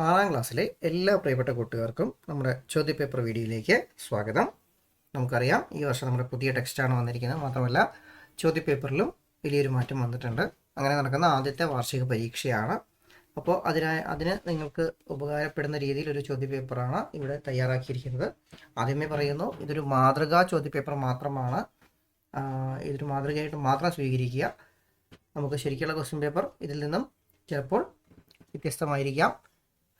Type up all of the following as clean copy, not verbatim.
6ാം ക്ലാസ്സിലെ എല്ലാ പ്രിയപ്പെട്ട കൂട്ടുകാർക്കും നമ്മുടെ ചോദ്യപേപ്പർ വീഡിയോയിലേക്ക് സ്വാഗതം. നമുക്കറിയാം ഈ വർഷം നമ്മുടെ പുതിയ ടെക്സ്റ്റാണ് വന്നിരിക്കുന്നത്. മാത്രമല്ല ചോദ്യപേപ്പറിലും വലിയൊരു മാറ്റം വന്നിട്ടുണ്ട്. അങ്ങനെ നടക്കുന്ന ആദ്യത്തെ വാർഷിക പരീക്ഷയാണ്. അപ്പോൾ അതിന് നിങ്ങൾക്ക് ഉപകാരപ്പെടുന്ന രീതിയിൽ ഒരു ചോദ്യപേപ്പറാണ് ഇവിടെ തയ്യാറാക്കിയിരിക്കുന്നത്. ആദ്യമേ പറയുന്നു, ഇതൊരു മാതൃകാ ചോദ്യപേപ്പർ മാത്രമാണ്. ഇതൊരു മാതൃകയായിട്ട് മാത്രം സ്വീകരിക്കുക. നമുക്ക് ശരിക്കുള്ള ക്വസ്റ്റ്യൻ പേപ്പർ ഇതിൽ നിന്നും ചിലപ്പോൾ വ്യത്യസ്തമായിരിക്കാം,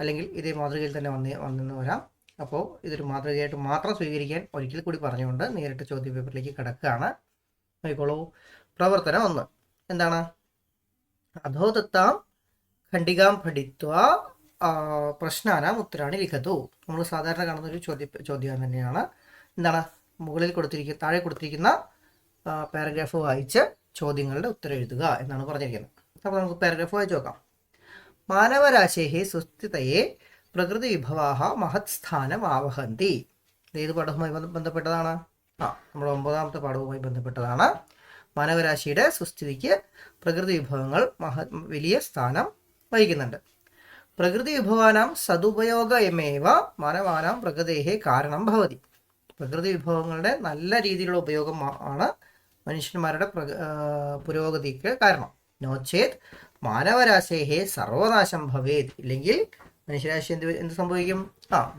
അല്ലെങ്കിൽ ഇതേ മാതൃകയിൽ തന്നെ വന്നെന്ന് വരാം. അപ്പോൾ ഇതൊരു മാതൃകയായിട്ട് മാത്രം സ്വീകരിക്കാൻ ഒരിക്കൽ കൂടി പറഞ്ഞുകൊണ്ട് നേരിട്ട് ചോദ്യപേപ്പറിലേക്ക് കിടക്കുകയാണ്. നോക്കിക്കോളൂ. പ്രവർത്തനം 1 എന്താണ്? അധോദത്താം ഖണ്ഡികാം പഠിത്വ പ്രശ്നാനാം ഉത്തരാണി ലിഖതു. നമ്മൾ സാധാരണ കാണുന്ന ഒരു ചോദ്യം തന്നെയാണ്. എന്താണ്? താഴെ കൊടുത്തിരിക്കുന്ന പാരഗ്രാഫ് വായിച്ച് ചോദ്യങ്ങളുടെ ഉത്തരം എഴുതുക എന്നാണ് പറഞ്ഞിരിക്കുന്നത്. അപ്പോൾ നമുക്ക് പാരഗ്രാഫ് വായിച്ചു നോക്കാം. മാനവരാശേഹേ സുസ്ഥിതയെ പ്രകൃതി വിഭവാഹ മഹത് സ്ഥാനം ആവഹന്തി. ഏത് പാഠവുമായി ബന്ധപ്പെട്ടതാണ്? നമ്മുടെ 9ാമത്തെ പാഠവുമായി ബന്ധപ്പെട്ടതാണ്. മാനവരാശിയുടെ സുസ്ഥിതിക്ക് പ്രകൃതി വിഭവങ്ങൾ വലിയ സ്ഥാനം വഹിക്കുന്നുണ്ട്. പ്രകൃതി വിഭവാനാം സദുപയോഗമേവ മാനവാനാം പ്രകൃതേഹേ കാരണം ഭവതി. പ്രകൃതി വിഭവങ്ങളുടെ നല്ല രീതിയിലുള്ള ഉപയോഗം ആണ് മനുഷ്യന്മാരുടെ പുരോഗതിക്ക് കാരണം. നോച്ചേത് മാനവരാശേഹേ സർവനാശം ഭവേത്. ഇല്ലെങ്കിൽ മനുഷ്യരാശി എന്ത് സംഭവിക്കും?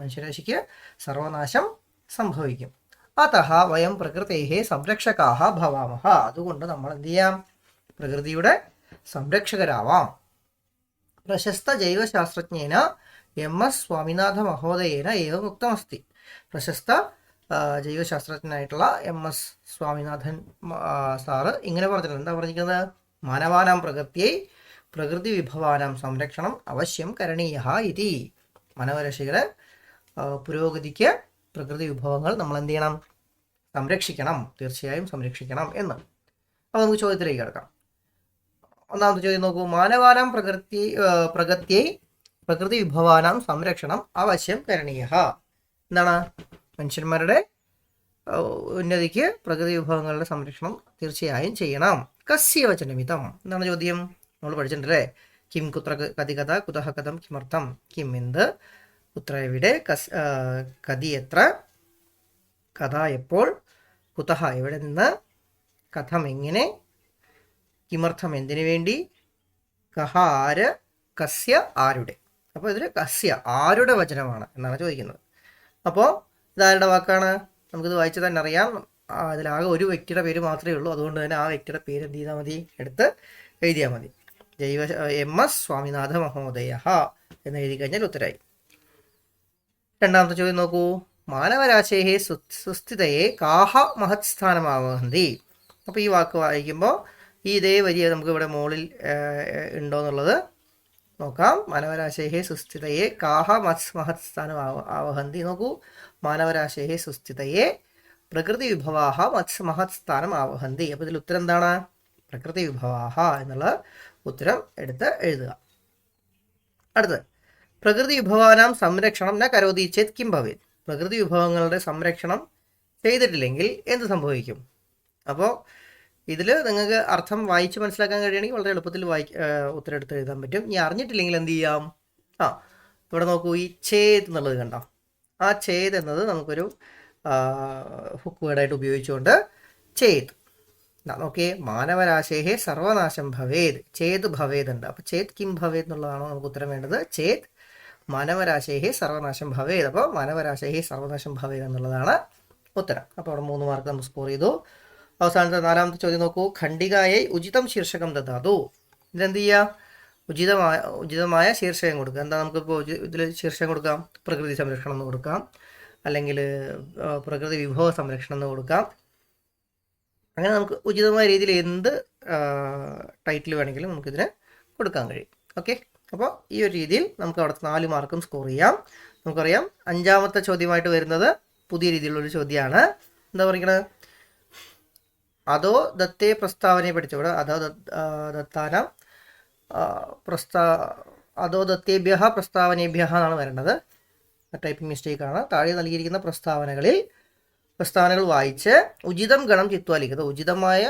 മനുഷ്യരാശിക്ക് സർവനാശം സംഭവിക്കും. അതഹ വയം പ്രകൃതേഹേ സംരക്ഷകാഹ ഭവാമഹ. അതുകൊണ്ട് നമ്മൾ എന്ത് ചെയ്യാം? പ്രകൃതിയുടെ സംരക്ഷകരാവാം. പ്രശസ്ത ജൈവശാസ്ത്രജ്ഞേന MS സ്വാമിനാഥ മഹോദയേന ഏവം ഉക്തമസ്തി. പ്രശസ്ത ജൈവശാസ്ത്രജ്ഞനായിട്ടുള്ള MS സ്വാമിനാഥൻ സാറ് ഇങ്ങനെ പറഞ്ഞിട്ടുണ്ട്. എന്താ പറഞ്ഞിരിക്കുന്നത്? മാനവാനാം പ്രകൃതി വിഭവാനാം സംരക്ഷണം അവശ്യം കരണീയ ഇതി. മാനവരാശിയുടെ പുരോഗതിക്ക് പ്രകൃതി വിഭവങ്ങൾ നമ്മൾ എന്ത് ചെയ്യണം? സംരക്ഷിക്കണം, തീർച്ചയായും സംരക്ഷിക്കണം എന്ന്. അപ്പോൾ നമുക്ക് ചോദ്യത്തിലേക്ക് കിടക്കാം. ഒന്നാമത്തെ ചോദ്യം നോക്കൂ. മാനവാനാം പ്രകൃതി വിഭവാനാം സംരക്ഷണം അവശ്യം കരണീയ. എന്താണ്? മനുഷ്യന്മാരുടെ ഉന്നതിക്ക് പ്രകൃതി വിഭവങ്ങളുടെ സംരക്ഷണം തീർച്ചയായും ചെയ്യണം. കസ്യ വചനമിതം എന്നാണ് ചോദ്യം. നമ്മൾ പഠിച്ചിട്ടുണ്ടല്ലേ? കിം കുത്ര കതി കഥ കുതഹ കഥം കിമർത്ഥം. കിം എന്ത്, കുത്ര എവിടെ, കതി എത്ര, കഥ എപ്പോൾ, കുതഹ എവിടെ നിന്ന്, കഥം എങ്ങനെ, കിമർത്ഥം എന്തിനു വേണ്ടി, കഹ ആര്, കസ്യ ആരുടെ. അപ്പോൾ ഇതിൽ കസ്യ ആരുടെ വചനമാണ് എന്നാണ് ചോദിക്കുന്നത്. അപ്പോൾ ഇതാരുടെ വാക്കാണ്? നമുക്കിത് വായിച്ച് തന്നെ അറിയാം. അതിലാകെ ഒരു വ്യക്തിയുടെ പേര് മാത്രമേ ഉള്ളൂ. അതുകൊണ്ട് തന്നെ ആ വ്യക്തിയുടെ പേര് എന്ത് ചെയ്താൽ മതി? എടുത്ത് എഴുതിയാൽ മതി. MS സ്വാമിനാഥ മഹോദയ എന്ന് എഴുതി കഴിഞ്ഞാൽ ഉത്തരായി. രണ്ടാമത്തെ ചോദ്യം നോക്കൂ. മാനവരാശേഹേ സുസ്ഥിതയെ കാഹ മഹത് സ്ഥാനമാവഹന്തി. അപ്പോൾ ഈ വാക്ക് വായിക്കുമ്പോൾ ഈ ഇതേ വരി നമുക്ക് ഇവിടെ മുകളിൽ ഉണ്ടോ എന്നുള്ളത് നോക്കാം. മാനവരാശേഹേ സുസ്ഥിതയെ കാഹ മഹത് സ്ഥാനം ആവഹന്തി. നോക്കൂ. മാനവരാശേഹേ സുസ്ഥിതയെ പ്രകൃതി വിഭവാഹ മഹത് സ്ഥാനം ആവഹന്തി. അപ്പോൾ ഇതിൽ ഉത്തരം എന്താണ്? പ്രകൃതി വിഭവാഹ എന്നുള്ള ഉത്തരം എടുത്ത് എഴുതുക. അടുത്ത്, പ്രകൃതി വിഭവാനാം സംരക്ഷണം ന കരോതി ചേത് കിം ഭവേത്. പ്രകൃതി വിഭവങ്ങളുടെ സംരക്ഷണം ചെയ്തിട്ടില്ലെങ്കിൽ എന്ത് സംഭവിക്കും? അപ്പോൾ ഇതിൽ നിങ്ങൾക്ക് അർത്ഥം വായിച്ച് മനസ്സിലാക്കാൻ കഴിയുകയാണെങ്കിൽ വളരെ എളുപ്പത്തിൽ ഉത്തരം എടുത്ത് എഴുതാൻ പറ്റും. ഇനി അറിഞ്ഞിട്ടില്ലെങ്കിൽ എന്ത് ചെയ്യാം? ഇവിടെ നോക്കൂ. ഈ ഛേദ് എന്നുള്ളത് കണ്ടോ? ആ ഛേദ് എന്നത് നമുക്കൊരു ഹുക്ക് വേർഡായിട്ട് ഉപയോഗിച്ചുകൊണ്ട് ഛേദ്. നോക്കിയേ. മാനവരാശേഹേ സർവനാശം ഭവേത്. ചേത് ഭവേത് ഉണ്ട്. അപ്പോൾ ചേത് കിം ഭവേത് എന്നുള്ളതാണോ നമുക്ക് ഉത്തരം വേണ്ടത്? ചേത് മാനവരാശേഹേ സർവനാശം ഭവേത്. അപ്പോൾ മാനവരാശേഹേ സർവനാശം ഭവേത് എന്നുള്ളതാണ് ഉത്തരം. അപ്പോൾ അവിടെ 3 മാർക്ക് നമ്മൾ സ്കോർ ചെയ്തു. അവസാനത്തെ 4ാമത്തെ ചോദ്യം നോക്കൂ. ഖണ്ഡികായെ ഉചിതം ശീർഷകം ദദാതു. ഇതെന്ത് ചെയ്യുക? ഉചിതമായ ശീർഷകം കൊടുക്കുക. എന്താ നമുക്കിപ്പോൾ ഇതിൽ ശീർഷകം കൊടുക്കാം? പ്രകൃതി സംരക്ഷണം എന്ന് കൊടുക്കാം, അല്ലെങ്കിൽ പ്രകൃതി വിഭവ സംരക്ഷണം എന്ന് കൊടുക്കാം. അങ്ങനെ നമുക്ക് ഉചിതമായ രീതിയിൽ എന്ത് ടൈറ്റിൽ വേണമെങ്കിലും നമുക്കിതിന് കൊടുക്കാൻ കഴിയും. ഓക്കെ. അപ്പോൾ ഈ ഒരു രീതിയിൽ നമുക്ക് അവിടുത്തെ 4 മാർക്കും സ്കോർ ചെയ്യാം. നമുക്കറിയാം 5ാമത്തെ ചോദ്യമായിട്ട് വരുന്നത് പുതിയ രീതിയിലുള്ളൊരു ചോദ്യമാണ്. എന്താ പറയുന്നത്? അതോ ദത്തേ പ്രസ്താവനയെ പഠിച്ചവിടെ അതോ ദത്താനം അതോ ദത്തേഭ്യ പ്രസ്താവനേഭ്യ എന്നാണ് വരേണ്ടത്. ടൈപ്പിംഗ് മിസ്റ്റേക്കാണ്. താഴെ നൽകിയിരിക്കുന്ന പ്രസ്താവനകൾ വായിച്ച് ഉചിതം ഗണം ചിത്വാ ലിഖിത. ഉചിതമായ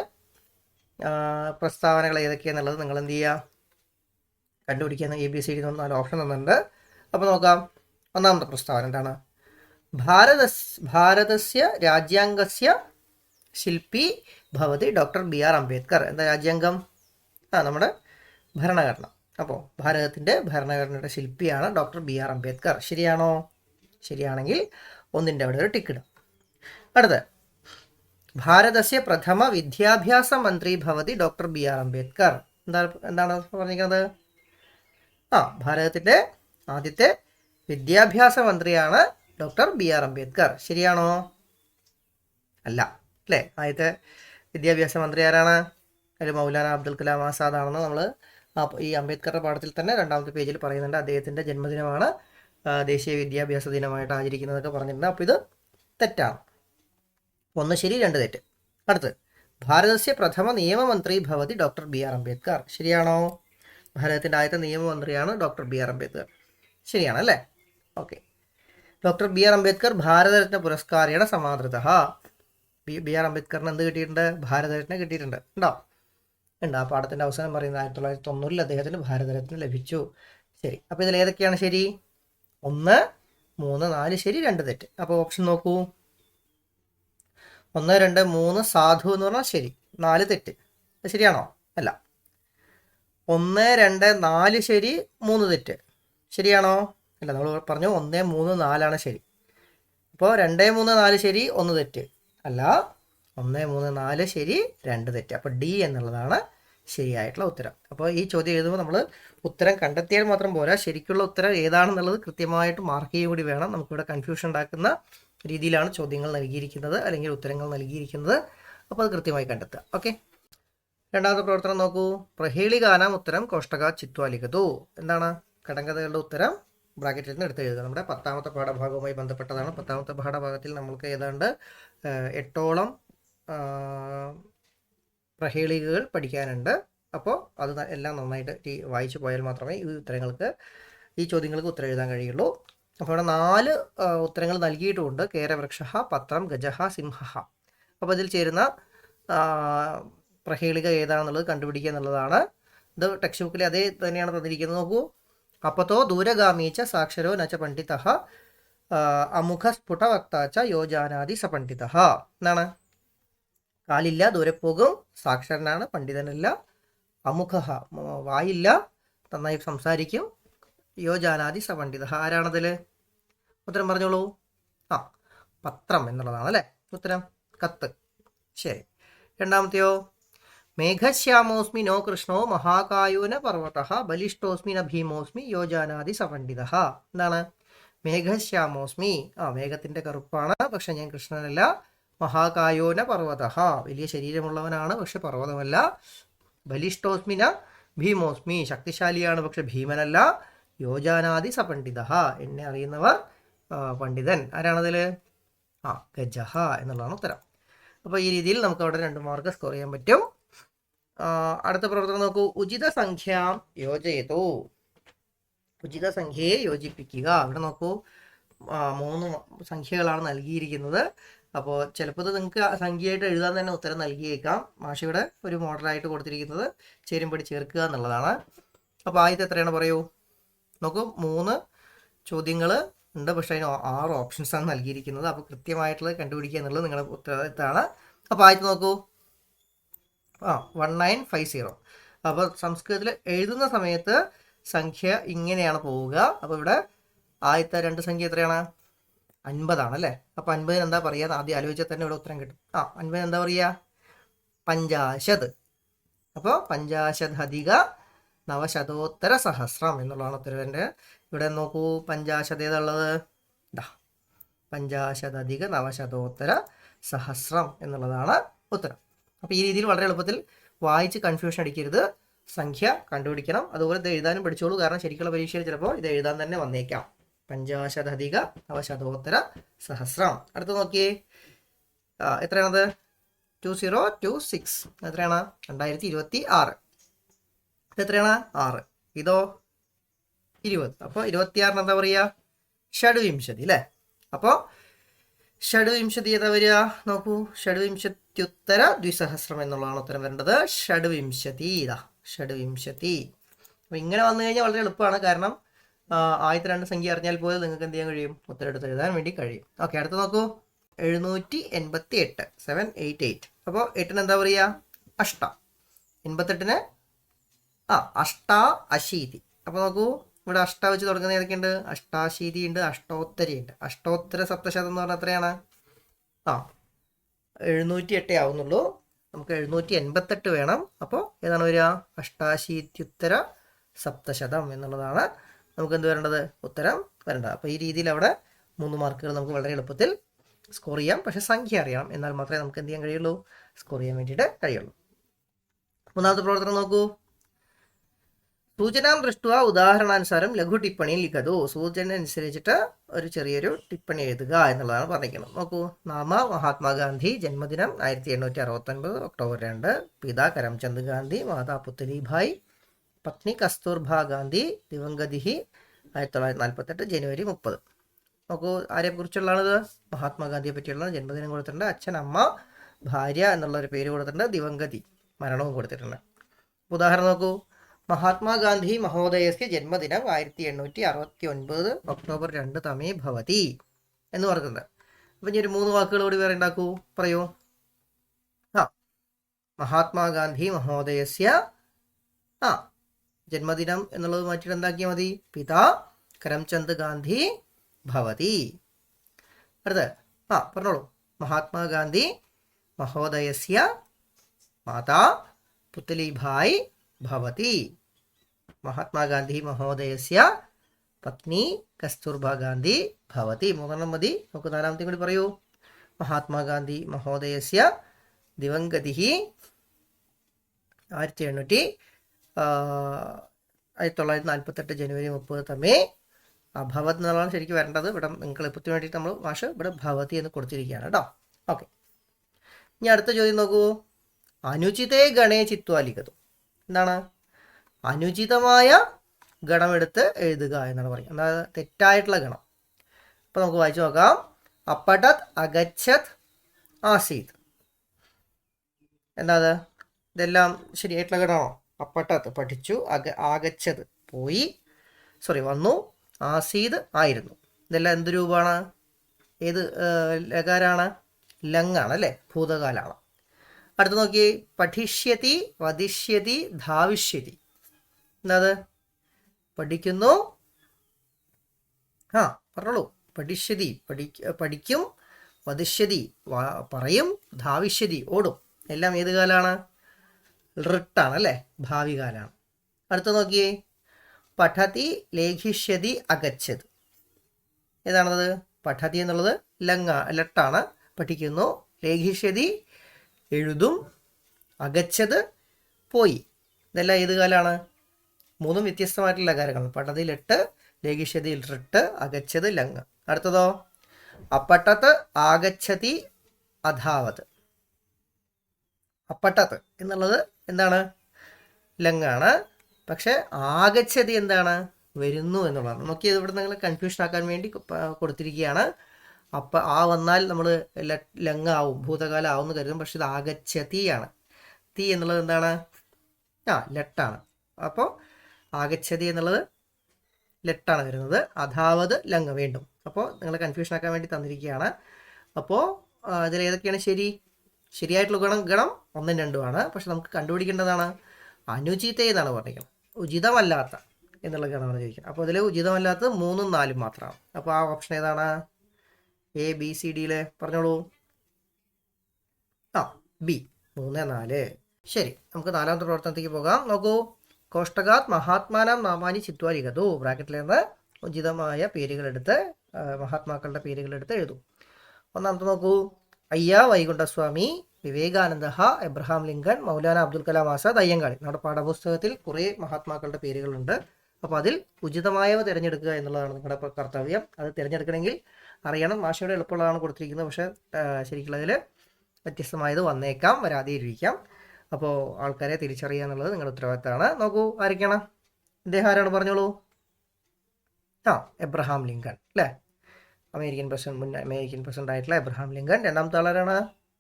പ്രസ്താവനകൾ ഏതൊക്കെയാണെന്നുള്ളത് നിങ്ങൾ എന്ത് ചെയ്യുക? കണ്ടുപിടിക്കാൻ ABCD 4 ഓപ്ഷൻ തന്നിട്ടുണ്ട്. അപ്പോൾ നോക്കാം. ഒന്നാമത്തെ പ്രസ്താവന എന്താണ്? ഭാരതസ്യ രാജ്യാംഗസ്യ ശില്പി ഭവതി ഡോക്ടർ ബി ആർ അംബേദ്കർ. എന്താ രാജ്യാംഗം? നമ്മുടെ ഭരണഘടന. അപ്പോൾ ഭാരതത്തിൻ്റെ ഭരണഘടനയുടെ ശില്പിയാണ് ഡോക്ടർ ബി ആർ അംബേദ്കർ. ശരിയാണോ? ശരിയാണെങ്കിൽ ഒന്നിൻ്റെ അവിടെ ഒരു ടിക്ക് ഇടാം. അടുത്ത, ഭാരതസ്യ പ്രഥമ വിദ്യാഭ്യാസ മന്ത്രി ഭവതി ഡോക്ടർ ബി ആർ അംബേദ്കർ. എന്താണ് പറഞ്ഞിരിക്കുന്നത്? ഭാരതത്തിൻ്റെ ആദ്യത്തെ വിദ്യാഭ്യാസ മന്ത്രിയാണ് ഡോക്ടർ ബി ആർ അംബേദ്കർ. ശരിയാണോ? അല്ല അല്ലേ? ആദ്യത്തെ വിദ്യാഭ്യാസ മന്ത്രി ആരാണ്? അതിൽ മൗലാന അബ്ദുൽ കലാം ആസാദ് ആണെന്ന് നമ്മൾ ഈ അംബേദ്കറുടെ പാഠത്തിൽ തന്നെ 2ാമത്തെ പേജിൽ പറയുന്നുണ്ട്. അദ്ദേഹത്തിൻ്റെ ജന്മദിനമാണ് ദേശീയ വിദ്യാഭ്യാസ ദിനമായിട്ട് ആചരിക്കുന്നതൊക്കെ പറഞ്ഞിട്ടുണ്ട്. അപ്പോൾ ഇത് തെറ്റാണ്. 1 ശരി 2 തെറ്റ്. അടുത്ത്, ഭാരതസ്യ പ്രഥമ നിയമമന്ത്രി ഭവതി ഡോക്ടർ ബി ആർ അംബേദ്കർ. ശരിയാണോ? ഭാരതത്തിൻ്റെ ആദ്യത്തെ നിയമമന്ത്രിയാണ് ഡോക്ടർ ബി ആർ അംബേദ്കർ. ശരിയാണ് അല്ലേ? Okay. Doctor B R Ambedkar Bharat Ratna പുരസ്കാരേണ സമാദൃത. ബി ആർ അംബേദ്കറിന് എന്ത് കിട്ടിയിട്ടുണ്ട്? ഭാരതരത്ന കിട്ടിയിട്ടുണ്ട്. ഉണ്ടോ? ഉണ്ട്. ആ പാഠത്തിൻ്റെ അവസാനം പറയുന്നത് 1990 അദ്ദേഹത്തിന് ഭാരതരത്ന ലഭിച്ചു. ശരി. അപ്പോൾ ഇതിൽ ഏതൊക്കെയാണ് ശരി? 1, 3, 4 ശരി 2 തെറ്റ്. അപ്പോൾ ഓപ്ഷൻ നോക്കൂ. 1, 2, 3 സാധു എന്ന് പറഞ്ഞാൽ ശരി, 4 തെറ്റ്. ശരിയാണോ? അല്ല. 1, 2, 4 ശരി 3 തെറ്റ്. ശരിയാണോ? അല്ല, നമ്മൾ പറഞ്ഞു 1, 3, 4 ശരി. അപ്പോൾ 2, 3, 4 ശരി 1 തെറ്റ്. അല്ല, 1, 3, 4 ശരി 2 തെറ്റ്. അപ്പോൾ ഡി എന്നുള്ളതാണ് ശരിയായിട്ടുള്ള ഉത്തരം. അപ്പോൾ ഈ ചോദ്യം എഴുതുമ്പോൾ നമ്മൾ ഉത്തരം കണ്ടെത്തിയാൽ മാത്രം പോരാ, ശരിക്കുള്ള ഉത്തരം ഏതാണെന്നുള്ളത് കൃത്യമായിട്ട് മാർക്ക് ചെയ്യുക കൂടി വേണം. നമുക്കിവിടെ കൺഫ്യൂഷൻ ഉണ്ടാക്കുന്ന രീതിയിലാണ് ചോദ്യങ്ങൾ നൽകിയിരിക്കുന്നത് അല്ലെങ്കിൽ ഉത്തരങ്ങൾ നൽകിയിരിക്കുന്നത്. അപ്പോൾ അത് കൃത്യമായി കണ്ടെത്തുക. ഓക്കെ. 2ാമത്തെ പ്രവർത്തനം നോക്കൂ. പ്രഹേളികാനാം ഉത്തരം കോഷ്ടക ചിത്വാലിഖതു. എന്താണ്? കടങ്കഥകളുടെ ഉത്തരം ബ്രാക്കറ്റിൽ നിന്ന് എടുത്ത് എഴുതുക. നമ്മുടെ 10ാമത്തെ പാഠഭാഗവുമായി ബന്ധപ്പെട്ടതാണ്. 10ാമത്തെ പാഠഭാഗത്തിൽ നമ്മൾക്ക് ഏതാണ്ട് 8ഓളം പ്രഹേളികകൾ പഠിക്കാനുണ്ട്. അപ്പോൾ അത് എല്ലാം നന്നായിട്ട് വായിച്ചു പോയാൽ മാത്രമേ ഈ ചോദ്യങ്ങൾക്ക് ഉത്തരം എഴുതാൻ കഴിയുള്ളൂ. അപ്പോൾ ഇവിടെ 4 ഉത്തരങ്ങൾ നൽകിയിട്ടുമുണ്ട്. കേരവൃക്ഷ, പത്രം, ഗജഹ, സിംഹ. അപ്പോൾ ഇതിൽ ചേരുന്ന പ്രഹേളിക ഏതാണെന്നുള്ളത് കണ്ടുപിടിക്കുക എന്നുള്ളതാണ്. ഇത് ടെക്സ്റ്റ് ബുക്കിൽ അതേ തന്നെയാണ് തന്നിരിക്കുന്നത്. നോക്കൂ. അപ്പത്തോ ദൂരഗാമീച്ച സാക്ഷരോ നച്ച പണ്ഡിത അമുഖ സ്ഫുട വക്താച്ച യോജാനാദി സപണ്ഡിത. എന്താണ്? കാലില്ല, ദൂരെ പോകും, സാക്ഷരനാണ്, പണ്ഡിതനല്ല. അമുഖ, വായില്ല, നന്നായി സംസാരിക്കും. യോജാനാദി സപണ്ഡിത. ആരാണതിൽ? ഉത്തരം പറഞ്ഞോളൂ. പത്രം എന്നുള്ളതാണ് അല്ലേ ഉത്തരം. കത്ത്. ശരി. 2ാമത്തെയോ? മേഘശ്യാമോസ്മി നോ കൃഷ്ണോ മഹാകായോ ന പർവ്വത ബലിഷ്ഠോസ്മി ന ഭീമോസ്മി യോജാനാദി സപണ്ഡിത. എന്താണ്? മേഘശ്യാമോസ്മി, മേഘത്തിൻ്റെ കറുപ്പാണ്, പക്ഷെ ഞാൻ കൃഷ്ണനല്ല. മഹാകായോ ന പർവ്വത, വലിയ ശരീരമുള്ളവനാണ് പക്ഷെ പർവ്വതമല്ല. ബലിഷ്ഠോസ്മി ന ഭീമോസ്മി, ശക്തിശാലിയാണ് പക്ഷെ ഭീമനല്ല. യോജാനാദി സപണ്ഡിത, എന്നെ അറിയുന്നവർ പണ്ഡിതൻ. ആരാണതിൽ? ഗജഹ എന്നുള്ളതാണ് ഉത്തരം. അപ്പോൾ ഈ രീതിയിൽ നമുക്ക് അവിടെ 2 മാർക്ക് സ്കോർ ചെയ്യാൻ പറ്റും. അടുത്ത പ്രവർത്തനം നോക്കൂ. ഉചിത സംഖ്യ യോജയതു. ഉചിത സംഖ്യയെ യോജിപ്പിക്കുക. ഇവിടെ നോക്കൂ, 3 സംഖ്യകളാണ് നൽകിയിരിക്കുന്നത്. അപ്പോൾ ചിലപ്പോൾ ഇത് നിങ്ങൾക്ക് സംഖ്യയായിട്ട് എഴുതാൻ തന്നെ ഉത്തരം നൽകിയേക്കാം. മാഷിയുടെ ഒരു മോഡലായിട്ട് കൊടുത്തിരിക്കുന്നത് ചേരുംപടി ചേർക്കുക എന്നുള്ളതാണ്. അപ്പോൾ ആദ്യത്തെ എത്രയാണ് പറയൂ. നോക്കൂ, 3 ചോദ്യങ്ങൾ ഉണ്ട്, പക്ഷേ അതിന് 6 ഓപ്ഷൻസാണ് നൽകിയിരിക്കുന്നത്. അപ്പോൾ കൃത്യമായിട്ടുള്ളത് കണ്ടുപിടിക്കുക എന്നുള്ളത് നിങ്ങളുടെ ഉത്തരവാദിത്തമാണ്. അപ്പോൾ ആദ്യത്തെ നോക്കൂ, 1950. അപ്പോൾ സംസ്കൃതത്തിൽ എഴുതുന്ന സമയത്ത് സംഖ്യ ഇങ്ങനെയാണ് പോവുക. അപ്പോൾ ഇവിടെ ആദ്യത്തെ 2 സംഖ്യ എത്രയാണ്? 50 ആണല്ലേ. അപ്പോൾ 50 എന്താ പറയുക? ആദ്യം ആലോചിച്ചാൽ തന്നെ ഇവിടെ ഉത്തരം കിട്ടും. 50 എന്താ പറയുക? 50. അപ്പോൾ 50 അധിക 900 സഹസ്രം എന്നുള്ളതാണ് ഉത്തരവിൻ്റെ. ഇവിടെ നോക്കൂ, 50 ഏതുള്ളത്? 50 അധിക 900 സഹസ്രം എന്നുള്ളതാണ് ഉത്തരം. അപ്പോൾ ഈ രീതിയിൽ വളരെ എളുപ്പത്തിൽ വായിച്ച് കൺഫ്യൂഷൻ അടിക്കരുത്, സംഖ്യ കണ്ടുപിടിക്കണം. അതുപോലെ ഇത് എഴുതാനും പഠിച്ചോളൂ, കാരണം ശരിക്കുള്ള പരീക്ഷയിൽ ചിലപ്പോൾ ഇത് എഴുതാൻ തന്നെ വന്നേക്കാം. 50 അധിക 900 സഹസ്രം. അടുത്ത് നോക്കിയേ, എത്രയാണത്? 2026. എത്രയാണ്? 2026. ഇതെത്രയാണ്? 6. ഇതോ 20. അപ്പോൾ 26 എന്താ പറയുക? ഷഡ്വിംശതി അല്ലേ. അപ്പോൾ ഷഡ്വിംശതി ഏതാ വരിക? നോക്കൂ, ഷഡ്വിംശത്യുത്തര 200 എന്നുള്ളതാണ് ഉത്തരം വരേണ്ടത്. ഷഡ്വിംശതി. ഷഡ്വിംശതി. അപ്പോൾ ഇങ്ങനെ വന്നു കഴിഞ്ഞാൽ വളരെ എളുപ്പമാണ്, കാരണം ആദ്യത്തെ രണ്ട് സംഖ്യ അറിഞ്ഞാൽ പോലും നിങ്ങൾക്ക് എന്ത് ചെയ്യാൻ കഴിയും, ഉത്തരം എടുത്ത് എഴുതാൻ വേണ്ടി കഴിയും. ഓക്കെ, അടുത്ത് നോക്കൂ. 788, 788. അപ്പോൾ 8-ന് എന്താ പറയുക, അഷ്ട. 88-ന് അഷ്ടാ അശീതി. അപ്പോൾ നോക്കൂ, ഇവിടെ അഷ്ട വെച്ച് തുടങ്ങുന്ന ഏതൊക്കെയുണ്ട്, അഷ്ടാശീതി ഉണ്ട്, അഷ്ടോത്തരി ഉണ്ട്. അഷ്ടോത്തര സപ്തശതം എന്ന് പറഞ്ഞാൽ എത്രയാണ്, 708 ആവുന്നുള്ളൂ. നമുക്ക് 788 വേണം. അപ്പോൾ ഏതാണ് വരിക, അഷ്ടാശീത്യുത്തര സപ്തശതം എന്നുള്ളതാണ് നമുക്ക് എന്ത് വരേണ്ടത്, ഉത്തരം വരേണ്ടത്. അപ്പോൾ ഈ രീതിയിൽ അവിടെ 3 മാർക്കുകൾ നമുക്ക് വളരെ എളുപ്പത്തിൽ സ്കോർ ചെയ്യാം. പക്ഷേ സംഖ്യ അറിയണം, എന്നാൽ മാത്രമേ നമുക്ക് എന്ത് ചെയ്യാൻ കഴിയുള്ളൂ, സ്കോർ ചെയ്യാൻ വേണ്ടിയിട്ട് കഴിയുള്ളൂ. മൂന്നാമത്തെ പ്രവർത്തനം നോക്കൂ. സൂചനാം ദൃഷ്ട ഉദാഹരണാനുസാരം ലഘു ടിപ്പണി ലിഖതു. സൂചന അനുസരിച്ചിട്ട് ഒരു ചെറിയൊരു ടിപ്പണി എഴുതുക എന്നുള്ളതാണ് പറഞ്ഞിരിക്കുന്നത്. നോക്കൂ. നാമ മഹാത്മാഗാന്ധി, ജന്മദിനം 1869 ഒക്ടോബർ 2. പിതാ കരംചന്ദ് ഗാന്ധി, മാതാ പുത്തലിഭായ്, പത്നി കസ്തൂർബ ഗാന്ധി, ദിവംഗതി 1948 ജനുവരി 30. നോക്കൂ, ആരെ കുറിച്ചുള്ളതാണിത്, മഹാത്മാഗാന്ധിയെ പറ്റിയുള്ള ജന്മദിനം കൊടുത്തിട്ടുണ്ട്, അച്ഛൻ, അമ്മ, ഭാര്യ എന്നുള്ളൊരു പേര് കൊടുത്തിട്ടുണ്ട്, ദിവംഗതി മരണവും കൊടുത്തിട്ടുണ്ട്. ഉദാഹരണം നോക്കൂ. മഹാത്മാഗാന്ധി മഹോദയസ്യ ജന്മദിനം 1869 ഒക്ടോബർ 2 തമേ ഭവതി എന്ന് പറഞ്ഞിട്ടുണ്ട്. അപ്പം ഇനി ഒരു 3 വാക്കുകൾ കൂടി വേറെ ഉണ്ടാക്കൂ, പറയൂ. മഹാത്മാഗാന്ധി മഹോദയസ്യ ജന്മദിനം എന്നുള്ളത് മാറ്റിയിട്ട് എന്താക്കിയാൽ മതി, പിതാ കരംചന്ദ് ഗാന്ധി ഭവതി. അടുത്ത് പറഞ്ഞോളൂ. മഹാത്മാഗാന്ധി മഹോദയസ്യ മാതാ പുത്തലിഭായ് ഭവതി. മഹാത്മാഗാന്ധി മഹോദയസ്യ പത്നി കസ്തൂർബ ഗാന്ധി ഭവതി. 3 മതി. നമുക്ക് 4-ാമത്തെ കൂടി പറയൂ. മഹാത്മാഗാന്ധി മഹോദയസ്യ ദിവംഗതി 1948 ജനുവരി 30 തമേ ഭവത് എന്നുള്ളതാണ് ശരിക്കും വരേണ്ടത്. ഇവിടെ നിങ്ങൾ എളുപ്പത്തിന് വേണ്ടിയിട്ട് നമ്മൾ ഭാഷ ഇവിടെ ഭവതി എന്ന് കൊടുത്തിരിക്കുകയാണ് കേട്ടോ. ഓക്കെ, ഇനി അടുത്ത ചോദ്യം നോക്കൂ. അനുചിതേ ഗണേ ചിത്വാലിഖതു. എന്താണ്, അനുചിതമായ ഗണമെടുത്ത് എഴുതുക എന്നാണ് പറയുന്നത്. അതായത് തെറ്റായിട്ടുള്ള ഗണം. അപ്പോൾ നമുക്ക് വായിച്ചു നോക്കാം. അപ്പടത് അഗച്ഛത് ആസീത്. എന്താ അത്, ഇതെല്ലാം ശരിയായിട്ടുള്ള ഗണമാണോ? അപ്പട്ടത് പഠിച്ചു, ആഗച്ഛത് പോയി, വന്നു, ആസീത് ആയിരുന്നു. ഇതെല്ലാം എന്ത് രൂപമാണ്, ഏത് ലകാരാണ്, ലങ്ങാണ് അല്ലേ, ഭൂതകാലാണ്. അടുത്ത് നോക്കി. പഠിഷ്യതി, വദിഷ്യതി, ധാവിഷ്യതി. എന്താ, പഠിക്കുന്നു, പറഞ്ഞോളൂ. പഠിഷ്യതി പഠിക്കും, വദിഷ്യതി പറയും, ധാവിഷ്യതി ഓടും. എല്ലാം ഏത് കാലാണ്, ഋട്ടാണ് അല്ലേ, ഭാവി കാലാണ്. അടുത്ത നോക്കിയേ. പഠതി, ലേഖിഷ്യതി, അഗച്ഛത്. ഏതാണത്, പഠതി എന്നുള്ളത് ലട്ടാണ്, പഠിക്കുന്നു. ലേഖിഷ്യതി എഴുതും, അഗച്ഛത് പോയി. ഇതെല്ലാം ഏത് കാലാണ്, 3 വ്യത്യസ്തമായിട്ടുള്ള കാര്യങ്ങളാണ്. പഠതി ലെട്ട്, ലേഖിഷ്യതി ഋട്ട്, അഗച്ഛത് ലങ്. അടുത്തതോ. അപ്പട്ടത്ത് ആഗച്ഛതി അധാവത്. അപ്പട്ടത്ത് എന്നുള്ളത് എന്താണ്, ലങ്ങാണ്. പക്ഷെ ആഗച്ഛതി എന്താണ്, വരുന്നു എന്നുള്ളതാണ്. നോക്കിയത് ഇവിടെ നിങ്ങൾ കൺഫ്യൂഷൻ ആക്കാൻ വേണ്ടി കൊടുത്തിരിക്കുകയാണ്. അപ്പം വന്നാൽ നമ്മൾ ലങ്ങാവും, ഭൂതകാലം ആവും എന്ന് കരുതും. പക്ഷെ ഇത് ആഗച്ഛതിയാണ്. തീ എന്നുള്ളത് എന്താണ്, ലെട്ടാണ്. അപ്പോൾ ആഗച്ഛതി എന്നുള്ളത് ലെട്ടാണ് വരുന്നത്. അധാവത് ലങ് വീണ്ടും. അപ്പോൾ നിങ്ങൾ കൺഫ്യൂഷൻ ആക്കാൻ വേണ്ടി തന്നിരിക്കുകയാണ്. അപ്പോൾ ഇതിൽ ഏതൊക്കെയാണ് ശരിയായിട്ടുള്ള ഗണം 1ഉം 2ഉമാണ്. പക്ഷെ നമുക്ക് കണ്ടുപിടിക്കേണ്ടതാണ് അനുചിത എന്നാണ് പറഞ്ഞിരിക്കുന്നത്, ഉചിതമല്ലാത്ത എന്നുള്ള ഗണമാണ് ചോദിക്കുന്നത്. അപ്പോൾ ഇതിൽ ഉചിതമല്ലാത്തത് 3ഉം 4ഉം മാത്രമാണ്. അപ്പോൾ ആ ഓപ്ഷൻ ഏതാണ്, എ ബി സി ഡിയിൽ പറഞ്ഞോളൂ. ബി 3, 4. ശരി, നമുക്ക് 4ാമത്തെ പ്രവർത്തനത്തേക്ക് പോകാം. നോക്കൂ. കോഷ്ടകാത് മഹാത്മാനാം നാമാനി ചിത്വാലിഖതു. ബ്രാക്കറ്റിൽ നിന്ന് ഉചിതമായ പേരുകളെടുത്ത് മഹാത്മാക്കളുടെ പേരുകളെടുത്ത് എഴുതും. 1ാമത്തെ നോക്കൂ. അയ്യ വൈകുണ്ഠസ്വാമി, വിവേകാനന്ദ, എബ്രഹാം ലിങ്കൺ, മൗലാന അബ്ദുൽ കലാം ആസാദ്, അയ്യങ്കാളി. നമ്മുടെ പാഠപുസ്തകത്തിൽ കുറേ മഹാത്മാക്കളുടെ പേരുകളുണ്ട്. അപ്പോൾ അതിൽ ഉചിതമായവ തിരഞ്ഞെടുക്കുക എന്നുള്ളതാണ് നിങ്ങളുടെ കർത്തവ്യം. അത് തിരഞ്ഞെടുക്കണമെങ്കിൽ അറിയണം. ഭാഷയുടെ എളുപ്പമുള്ളതാണ് കൊടുത്തിരിക്കുന്നത്, പക്ഷേ ശരിക്കുള്ളതിൽ വ്യത്യസ്തമായത് വന്നേക്കാം, വരാതെയിരിക്കാം. അപ്പോൾ ആൾക്കാരെ തിരിച്ചറിയുക എന്നുള്ളത് നിങ്ങളുടെ ഉത്തരവാദിത്തമാണ്. നോക്കൂ, ആരൊക്കെയാണ് ഇദ്ദേഹം, ആരാണ് പറഞ്ഞോളൂ. എബ്രഹാം ലിങ്കൺ അല്ലേ, മുൻ അമേരിക്കൻ പ്രസിഡന്റ് ആയിട്ടുള്ള എബ്രഹാം ലിങ്കൺ. 2ാമത്തെ ആളാരാണ്,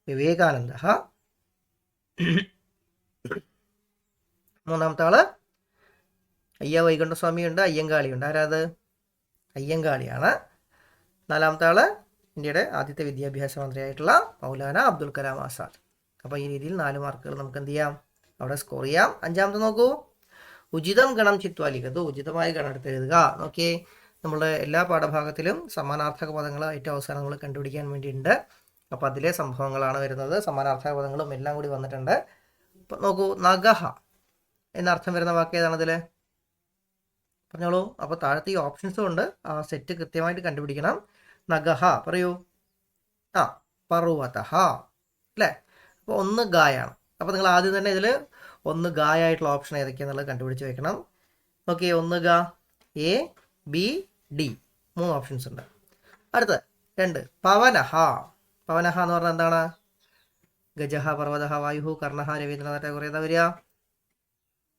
വിവേകാനന്ദ. 3ാമത്തെ ആള് അയ്യ വൈകുണ്ഠസ്വാമി ഉണ്ട്, അയ്യങ്കാളി ഉണ്ട്. ആരാത്, അയ്യങ്കാളിയാണ്. നാലാമത്തെ ആള് ഇന്ത്യയുടെ ആദ്യത്തെ വിദ്യാഭ്യാസ മന്ത്രിയായിട്ടുള്ള മൗലാന അബ്ദുൽ കലാം ആസാദ്. അപ്പോൾ ഈ രീതിയിൽ 4 മാർക്കുകൾ നമുക്ക് എന്ത് ചെയ്യാം, അവിടെ സ്കോർ ചെയ്യാം. അഞ്ചാമത്തെ നോക്കൂ, ഉചിതം ഗണം ചിത്വാ ലിഖതു. ഉചിതമായ ഗണം എടുത്ത് എഴുതുക. നോക്കിയേ, നമ്മളുടെ എല്ലാ പാഠഭാഗത്തിലും സമാനാർത്ഥക പദങ്ങൾ ഏറ്റവും അവസാനം നമ്മൾ കണ്ടുപിടിക്കാൻ വേണ്ടിയിട്ടുണ്ട്. അപ്പോൾ അതിലെ സംഭവങ്ങളാണ് വരുന്നത്. സമാനാർത്ഥക പദങ്ങളും എല്ലാം കൂടി വന്നിട്ടുണ്ട്. അപ്പം നോക്കൂ, നഗഹ എന്നർത്ഥം വരുന്ന വാക്ക് ഏതാണതിൽ? പറഞ്ഞോളൂ. അപ്പോൾ താഴത്തെ ഈ ഓപ്ഷൻസും ഉണ്ട്, ആ സെറ്റ് കൃത്യമായിട്ട് കണ്ടുപിടിക്കണം. നഗഹ പറയൂ. ആ, പർവതഹ അല്ലേ? അപ്പോൾ ഒന്ന് ഗായാണ്. അപ്പോൾ നിങ്ങൾ ആദ്യം തന്നെ ഇതിൽ ഒന്ന് ഗായായിട്ടുള്ള ഓപ്ഷൻ ഏതൊക്കെയാണെന്നുള്ളത് കണ്ടുപിടിച്ച് വെക്കണം. ഓക്കെ, ഒന്ന് ഗ, എ, ബി, ഡി, 3 ഓപ്ഷൻസ് ഉണ്ട്. അടുത്ത് 2 പവനഹ. പവനഹ എന്ന് പറഞ്ഞാൽ എന്താണ്? ഗജഹ, പർവതഹ, വായുഹു, കർണഹ, രവീന്ദ്രനാഥ ടാഗോർ ഏതാ വരിക?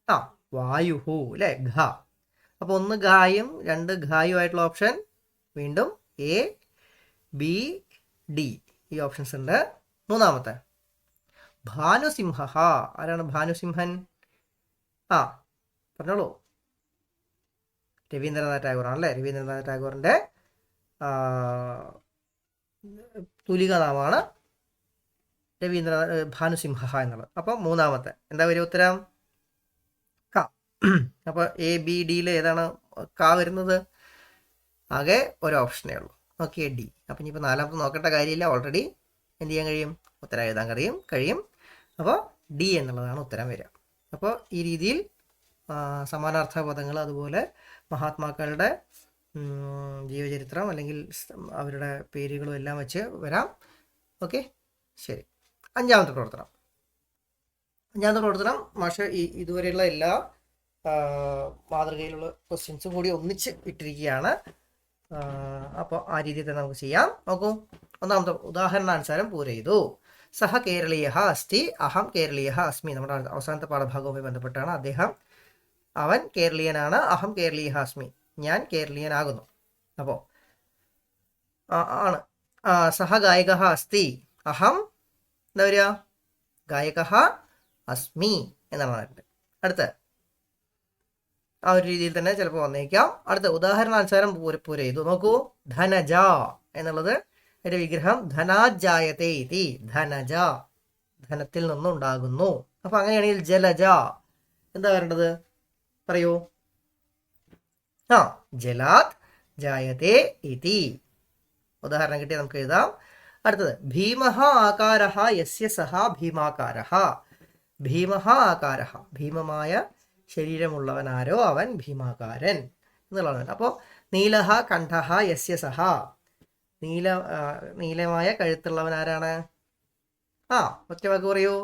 ആ, വായുഹു അല്ലേ, ഘ. അപ്പോൾ ഒന്ന് ഗായും 2 ഘായും ആയിട്ടുള്ള ഓപ്ഷൻ. വീണ്ടും എ, ബി, ഡി ഈ ഓപ്ഷൻസ് ഉണ്ട്. മൂന്നാമത്തെ ഭാനുസിംഹ. ആരാണ് ഭാനുസിംഹൻ? ആ, പറഞ്ഞോളൂ. രവീന്ദ്രനാഥ ടാഗോർ ആണല്ലേ. രവീന്ദ്രനാഥ ടാഗോറിൻ്റെ തൂലികാനാമാണ് ഭാനുസിംഹ എന്നുള്ളത്. അപ്പോൾ മൂന്നാമത്തെ എന്താ വരിക ഉത്തരം? ക. അപ്പോൾ എ, ബി, ഡിയിൽ ഏതാണ് ക വരുന്നത്? ആകെ ഒരു ഓപ്ഷനേ ഉള്ളൂ. Okay, D. അപ്പം ഇനിയിപ്പോൾ നാലാമത്തെ നോക്കേണ്ട കാര്യമില്ല, ഓൾറെഡി എന്ത് ചെയ്യാൻ കഴിയും, ഉത്തരം എഴുതാൻ കഴിയും. അപ്പോൾ ഡി എന്നുള്ളതാണ് ഉത്തരം വരിക. അപ്പോൾ ഈ രീതിയിൽ സമാനാർത്ഥ പദങ്ങൾ, അതുപോലെ മഹാത്മാക്കളുടെ ജീവചരിത്രം അല്ലെങ്കിൽ അവരുടെ പേരുകളും എല്ലാം വെച്ച് വരാം. ഓക്കെ, ശരി. അഞ്ചാമത്തെ പ്രവർത്തനം മാഷ് ഇതുവരെയുള്ള എല്ലാ മാതൃകയിലുള്ള ക്വസ്റ്റ്യൻസും കൂടി ഒന്നിച്ച് ഇട്ടിരിക്കുകയാണ്. അപ്പോൾ ആ രീതിയിൽ തന്നെ നമുക്ക് ചെയ്യാം. നോക്കൂ, ഒന്നാമത്തെ ഉദാഹരണാനുസാരം പൂരയിതു. സഹ കേരളീയ അസ്തി, അഹം കേരളീയ അസ്മി. നമ്മുടെ അവസാനത്തെ പാഠഭാഗവുമായി ബന്ധപ്പെട്ടാണ്. അവൻ കേരളീയനാണ്, അഹം കേരളീയ അസ്മി, ഞാൻ കേരളീയനാകുന്നു. അപ്പോൾ ആണ്. സഹ ഗായക അസ്തി, അഹം എന്താ വരിക? ഗായക അസ്മി എന്നാണ് പറയുന്നത്. അടുത്ത ആ ഒരു രീതിയിൽ തന്നെ ചിലപ്പോൾ വന്നേക്കാം. അടുത്ത ഉദാഹരണാനുസാരം പൂരയിതു. നോക്കൂ, ധനജ എന്നുള്ളത് ഒരു വിഗ്രഹം. ധനാജായത്തെ ഇതി, ധനജ ധനത്തിൽ നിന്നുണ്ടാകുന്നു. അപ്പൊ അങ്ങനെയാണെങ്കിൽ ജലജ എന്താ വരേണ്ടത്? പറയൂ. ആ, ജലാത് ജായത്തെ ഇതി. ഉദാഹരണം കിട്ടിയ നമുക്ക് എഴുതാം. അടുത്തത് ഭീമഹ ആകാരഹ യസ്യ സഹ ഭീമാകാരഹ. ഭീമഹ ആകാരഹ, ഭീമമായ ശരീരമുള്ളവനാരോ അവൻ ഭീമാകാരൻ എന്നുള്ളതാണ്. അപ്പോൾ നീലഹ കണ്ഠഹ യസ്യ സഹ, നീലമായ കഴുത്തുള്ളവൻ ആരാണ്? ആ, ഒറ്റ വാക്ക് പറയൂ.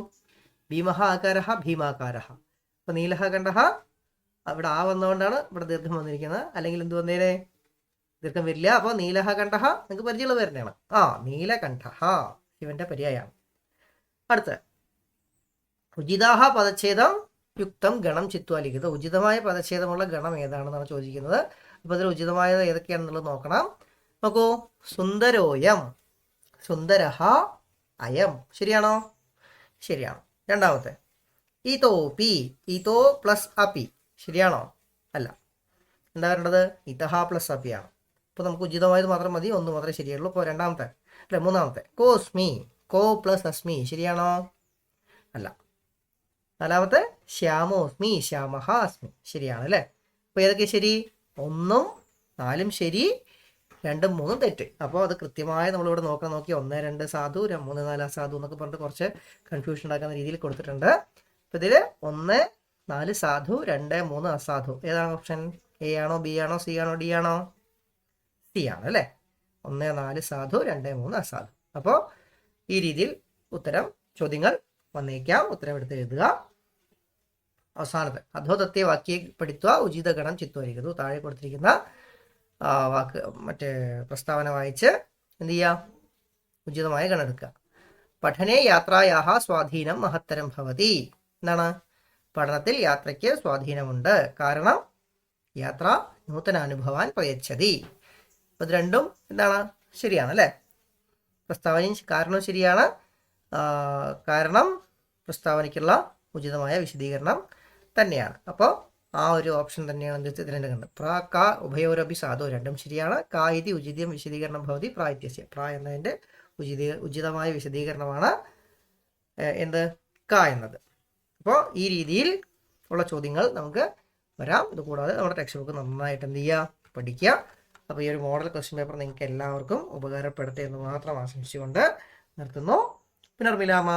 ഭീമഹ ആകാരഹ ഭീമാകാരഹ. അപ്പൊ നീലഹ കണ്ഠഹ, ഇവിടെ ആ വന്നുകൊണ്ടാണ് ഇവിടെ ദീർഘം വന്നിരിക്കുന്നത്. അല്ലെങ്കിൽ എന്ത് വന്നേനെ? ദീർഘം വരില്ല. അപ്പോൾ നീലഹ കണ്ഠഹ നിങ്ങൾക്ക് പരിചയമുള്ള പേരിനെയാണ്. ആ, നീലകണ്ഠഹ ശിവന്റെ പര്യായാണ്. അടുത്ത ഉചിതാഹ പദച്ഛേദം യുക്തം ഗണം ചിത്വാ ലിഖിതം. ഉചിതമായ പദച്ഛേദമുള്ള ഗണം ഏതാണെന്നാണ് ചോദിക്കുന്നത്. അപ്പോൾ അതിൽ ഉചിതമായത് ഏതൊക്കെയാണെന്നുള്ളത് നോക്കണം. നോക്കൂ, സുന്ദരോയം, സുന്ദരഹ അയം. ശരിയാണോ? ശരിയാണ്. രണ്ടാമത്തെ ഇതോപി, ഇതോ പ്ലസ് അപി. ശരിയാണോ? അല്ല. എന്താ വരേണ്ടത്? ഇതഹ പ്ലസ് അപി ആണ്. അപ്പോൾ നമുക്ക് ഉചിതമായത് മാത്രം മതി, ഒന്ന് മാത്രമേ ശരിയുള്ളൂ. ഇപ്പോൾ രണ്ടാമത്തെ അല്ലെ മൂന്നാമത്തെ കോസ്മി, കോ പ്ലസ് അസ്മി. ശരിയാണോ? അല്ല. നാലാമത്തെ ശ്യാമോസ്മി, ശ്യാമഹ അസ്മി. ശരിയാണ് അല്ലേ? അപ്പോൾ ഏതൊക്കെ ശരി? 1ഉം 4ഉം ശരി, 2ഉം 3ഉം തെറ്റ്. അപ്പോൾ അത് കൃത്യമായി നമ്മളിവിടെ നോക്കി 1, 2 സാധു, 3, 4 അസാധു എന്നൊക്കെ പറഞ്ഞിട്ട് കുറച്ച് കൺഫ്യൂഷൻ ഉണ്ടാക്കുന്ന രീതിയിൽ കൊടുത്തിട്ടുണ്ട്. അപ്പോൾ ഇതിൽ 1, 4 സാധു, 2, 3 അസാധു. ഏതാണ് ഓപ്ഷൻ? എ ആണോ, ബി ആണോ, സി ആണോ, ഡി ആണോ? സി ആണ് അല്ലേ. 1, 4 സാധു, 2, 3 അസാധു. അപ്പോൾ ഈ രീതിയിൽ ചോദ്യങ്ങൾ വന്നേക്കാം. ഉത്തരം എടുത്ത് എഴുതുക. അവസാനത്തെ അധോതത്തെ വാക്യെ പഠിത്വ ഉചിത ഗണം ചിത്വരിക്കുന്നു. താഴെ കൊടുത്തിരിക്കുന്ന വാക്ക് പ്രസ്താവന വായിച്ച് എന്ത് ചെയ്യുക? ഉചിതമായ ഗണം എടുക്കുക. പഠനേ യാത്രായാഹ സ്വാധീനം മഹത്തരം ഭവതി. എന്താണ്? പഠനത്തിൽ യാത്രയ്ക്ക് സ്വാധീനമുണ്ട്. കാരണം യാത്ര നൂതനാനുഭവാൻ പ്രയച്ഛതി. അപ്പോൾ ഇത് രണ്ടും എന്താണ്? ശരിയാണ് അല്ലേ? പ്രസ്താവനയും കാരണവും ശരിയാണ്. കാരണം പ്രസ്താവനയ്ക്കുള്ള ഉചിതമായ വിശദീകരണം തന്നെയാണ്. അപ്പോൾ ആ ഒരു ഓപ്ഷൻ തന്നെയാണ് എന്ത് തിരഞ്ഞെടുക്കേണ്ടത്. പ്രാ കാ ഉഭയോരപി സാധു, രണ്ടും ശരിയാണ്. കാ ഇതി ഉചിതം വിശദീകരണം ഭവതി പ്രായത്യസ്യ, പ്രാ എന്നതിൻ്റെ ഉചിതമായ വിശദീകരണമാണ് എന്ത് കാ എന്നത്. അപ്പോൾ ഈ രീതിയിൽ ഉള്ള ചോദ്യങ്ങൾ നമുക്ക് വരാം. ഇതുകൂടാതെ നമ്മുടെ ടെക്സ്റ്റ് ബുക്ക് നന്നായിട്ട് എന്ത് ചെയ്യുക, പഠിക്കുക. അപ്പോൾ ഈ ഒരു മോഡൽ ക്വസ്റ്റ്യൻ പേപ്പർ നിങ്ങൾക്ക് എല്ലാവർക്കും ഉപകാരപ്പെടട്ടെ എന്ന് മാത്രം ആശംസിച്ചുകൊണ്ട് നിർത്തുന്നു. പുനർമിലാമ.